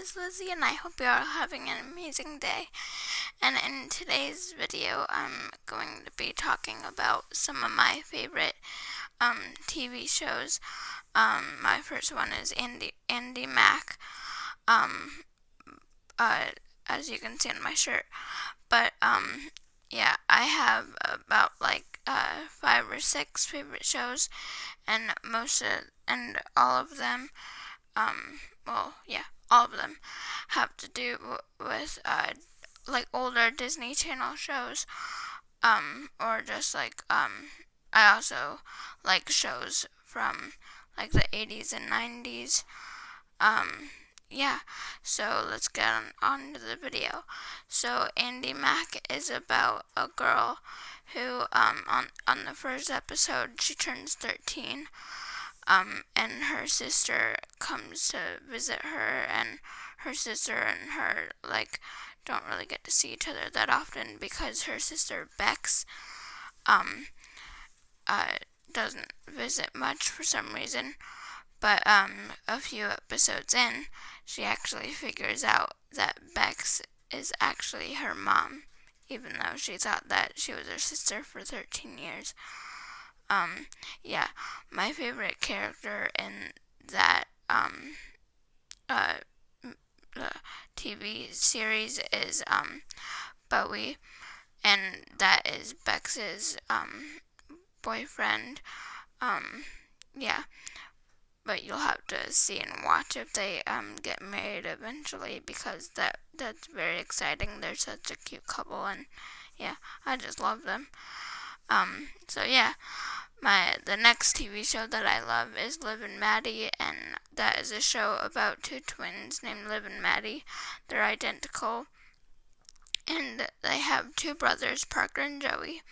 is Lizzy, and I hope you are having an amazing day. And in today's video, I'm going to be talking about some of my favorite TV shows. My first one is Andy Mack, um, as you can see on my shirt. But yeah, I have about 5 or 6 favorite shows, and all of them, all of them have to do with older Disney Channel shows, or just I also like shows from the 80s and 90s. Yeah, so let's get on to the video. So Andy Mack is about a girl who, on the first episode, she turns 13, and her sister comes to visit her, and her sister and her, don't really get to see each other that often because her sister Bex, doesn't visit much for some reason. But a few episodes in, she actually figures out that Bex is actually her mom, even though she thought that she was her sister for 13 years. Yeah, my favorite character in that TV series is Bowie, and that is Bex's boyfriend. Yeah. But you'll have to see and watch if they get married eventually, because that's very exciting. They're such a cute couple, and yeah, I just love them. So yeah, the next TV show that I love is Liv and Maddie, and that is a show about 2 twins named Liv and Maddie. They're identical, and they have 2 brothers, Parker and Joey,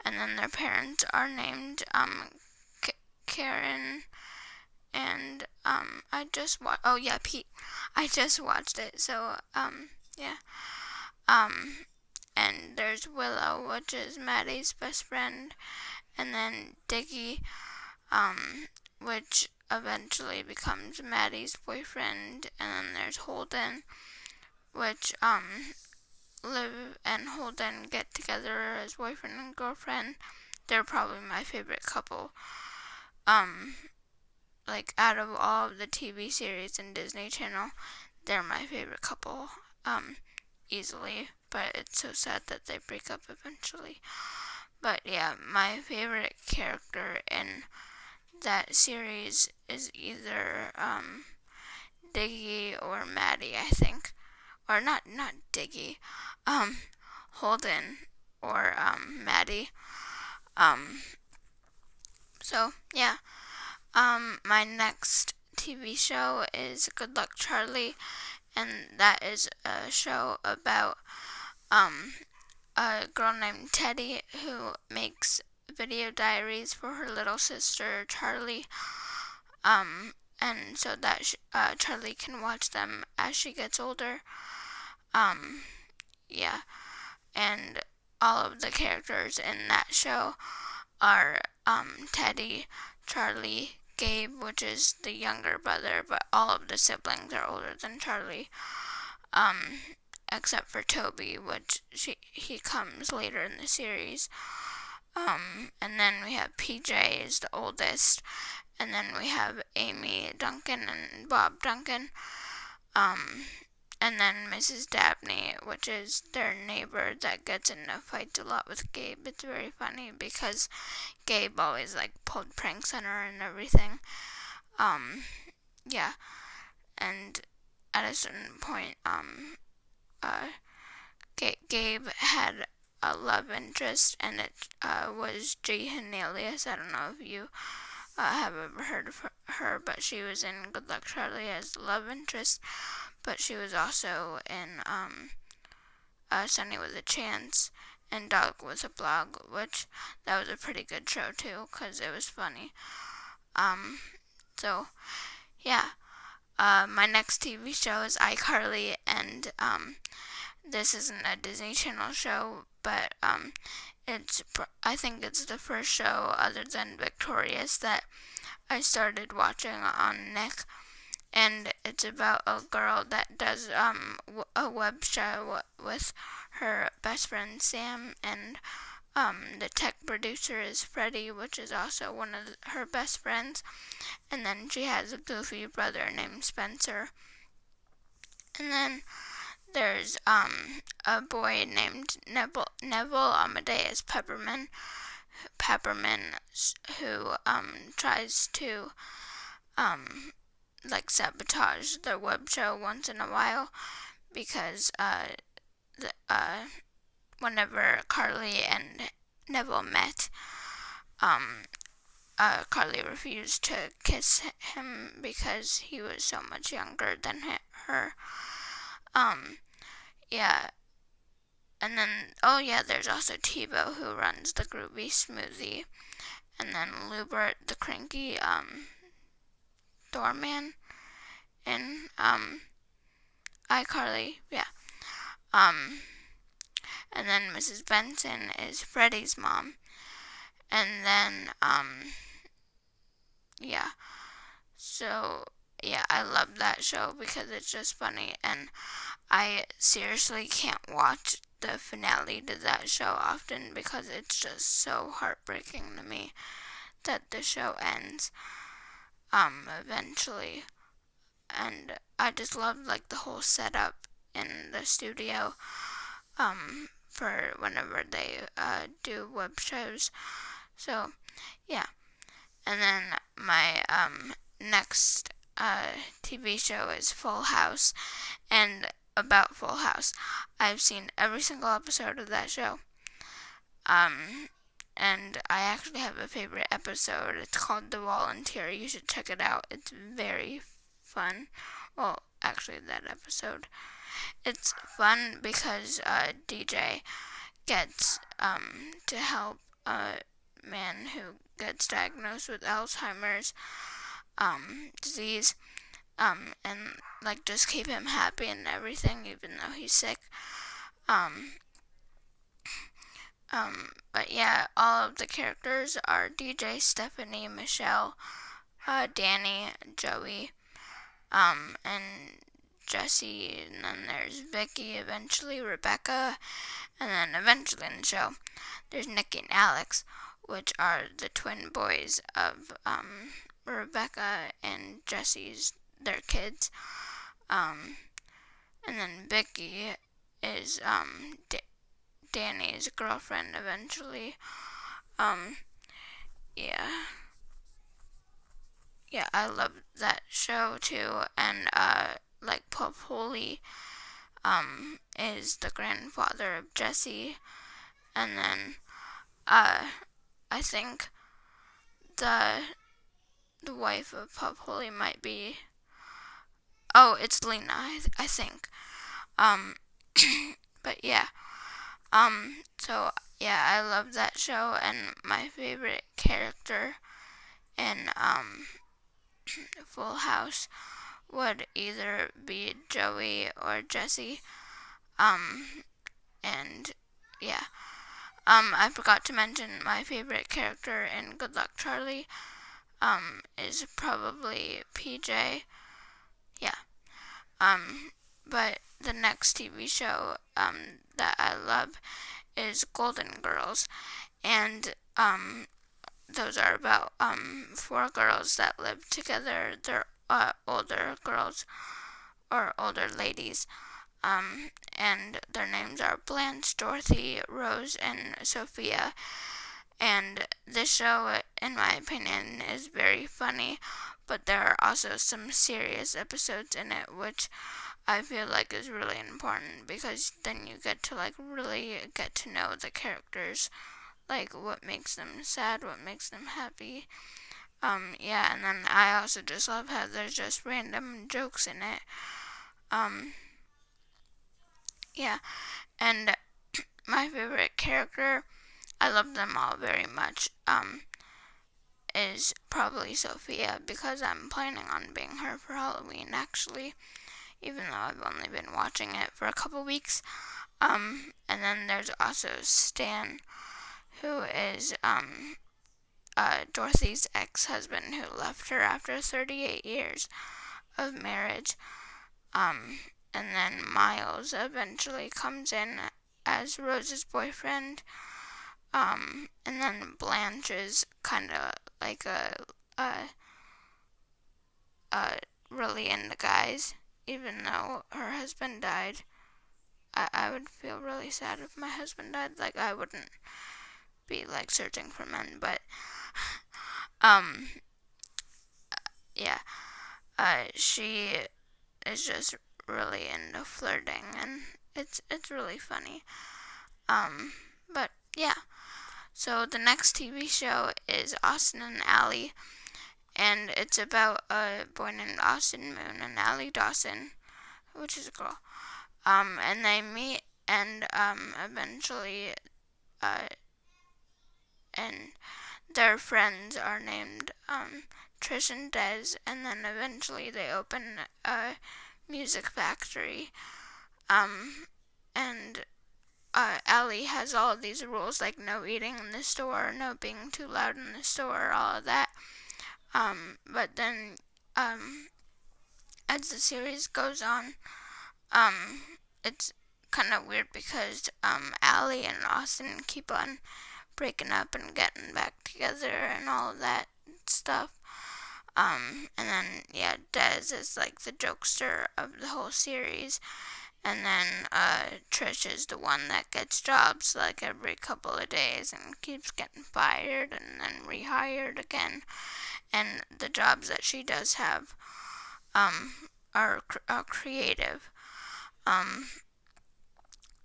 and then their parents are named Karen. And Pete. I just watched it, so yeah. And there's Willow, which is Maddie's best friend, and then Diggy, which eventually becomes Maddie's boyfriend, and then there's Holden, which Liv and Holden get together as boyfriend and girlfriend. They're probably my favorite couple. Out of all of the TV series in Disney Channel, they're my favorite couple, easily. But it's so sad that they break up eventually. But yeah, my favorite character in that series is either Diggy or Maddie, I think. Or not Diggy. Holden or Maddie. So yeah. My next TV show is Good Luck Charlie, and that is a show about a girl named Teddy who makes video diaries for her little sister Charlie, and so that Charlie can watch them as she gets older. Yeah, and all of the characters in that show are Teddy, Charlie, Gabe, which is the younger brother, but all of the siblings are older than Charlie, except for Toby, which he comes later in the series. And then we have PJ is the oldest, and then we have Amy Duncan and Bob Duncan, and then Mrs. Dabney, which is their neighbor that gets into fights a lot with Gabe. It's very funny because Gabe always pulled pranks on her and everything. Yeah, and at a certain point, Gabe had a love interest, and it was G. Hernelius. I don't know if you have ever heard of her, but she was in Good Luck Charlie as the love interest, but she was also in Sunny with a Chance and Dog with a Blog, which that was a pretty good show too, because it was funny. So yeah, my next TV show is iCarly, and this isn't a Disney Channel show, but I think it's the first show other than Victorious that I started watching on Nick, and it's about a girl that does a web show with her best friend Sam, and the tech producer is Freddie, which is also one of her best friends, and then she has a goofy brother named Spencer, and then there's a boy named Neville Amadeus Pepperman, who tries to like sabotage the web show once in a while, because whenever Carly and Neville met, Carly refused to kiss him because he was so much younger than her. Yeah. And then, oh yeah, there's also Tebow, who runs the Groovy Smoothie, and then Lubert, the cranky doorman in iCarly. Yeah. And then Mrs. Benson is Freddie's mom, and then yeah. So yeah, I love that show because it's just funny, and I seriously can't watch the finale to that show often because it's just so heartbreaking to me that the show ends eventually. And I just love like the whole setup in the studio for whenever they do web shows. So yeah. And then my next TV show is Full House. And about Full House, I've seen every single episode of that show. And I actually have a favorite episode. It's called The Volunteer. You should check it out. It's very fun. Well, actually, that episode. It's fun because DJ gets to help a man who gets diagnosed with Alzheimer's disease, and like just keep him happy and everything, even though he's sick. But yeah, all of the characters are DJ, Stephanie, Michelle, Danny, Joey, and Jesse, and then there's Vicky, eventually Rebecca, and then eventually in the show, there's Nicky and Alex, which are the twin boys of Rebecca and Jesse's their kids. And then Vicky is Danny's girlfriend eventually. Yeah. Yeah, I love that show too. And like Pop Holy is the grandfather of Jesse. And then I think the wife of Pop Holy might be, oh, it's Lena, I think. But yeah. So yeah, I love that show, and my favorite character in Full House would either be Joey or Jesse. And yeah. I forgot to mention my favorite character in Good Luck Charlie is probably PJ. Yeah. But the next TV show that I love is Golden Girls, and those are about 4 girls that live together. They're older girls or older ladies, and their names are Blanche, Dorothy, Rose, and Sophia. And this show, in my opinion, is very funny, but there are also some serious episodes in it, which I feel like is really important, because then you get to like really get to know the characters, like what makes them sad, what makes them happy. Yeah, and then I also just love how there's just random jokes in it. Yeah, and my favorite character, I love them all very much, is probably Sophia, because I'm planning on being her for Halloween, actually, even though I've only been watching it for a couple weeks. And then there's also Stan, who is Dorothy's ex-husband, who left her after 38 years. of marriage. And then Miles eventually comes in as Rose's boyfriend. And then Blanche is kind of like really into guys, even though her husband died. I would feel really sad if my husband died. Like, I wouldn't be like searching for men, but yeah, she is just really into flirting, and it's really funny. But yeah, so the next TV show is Austin and Ally, and it's about a boy named Austin Moon and Ally Dawson, which is a girl. And they meet, and eventually, and their friends are named Trish and Des, and then eventually they open a music factory. And Ally has all of these rules, like no eating in the store, no being too loud in the store, all of that. But then, as the series goes on, it's kind of weird because Ally and Austin keep on breaking up and getting back together and all of that stuff. And then, yeah, Des is like the jokester of the whole series. And then Trish is the one that gets jobs like every couple of days and keeps getting fired and then rehired again. And the jobs that she does have are creative.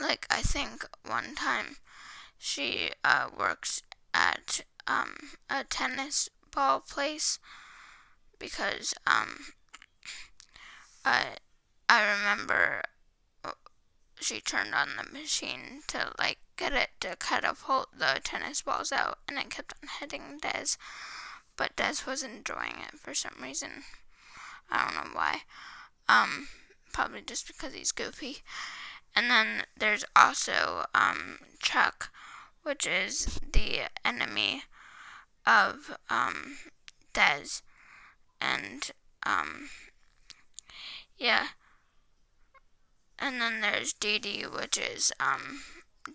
Like, I think one time she works at a tennis ball place because I remember she turned on the machine to like get it to catapult the tennis balls out, and it kept on hitting Des, but Des was enjoying it for some reason. I don't know why. Probably just because he's goofy. And then there's also Chuck, which is the enemy of Des, and yeah. And then there's Dee Dee, which is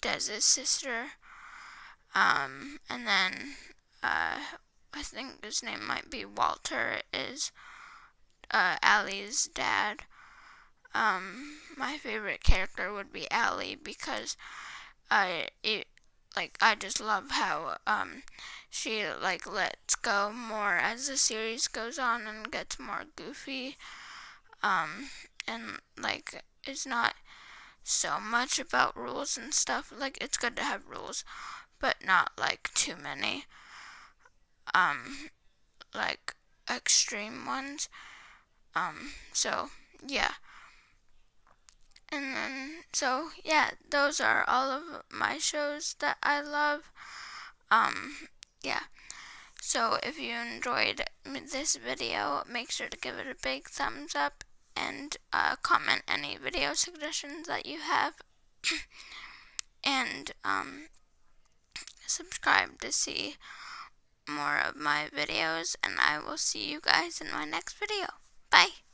Dez's sister. And then I think his name might be Walter, is Allie's dad. My favorite character would be Allie because I just love how she like lets go more as the series goes on and gets more goofy. And like it's not so much about rules and stuff. Like, it's good to have rules, but not like too many like extreme ones. So yeah. And then, so yeah, those are all of my shows that I love. Yeah. So if you enjoyed this video, make sure to give it a big thumbs up and comment any video suggestions that you have. And subscribe to see more of my videos, and I will see you guys in my next video. Bye!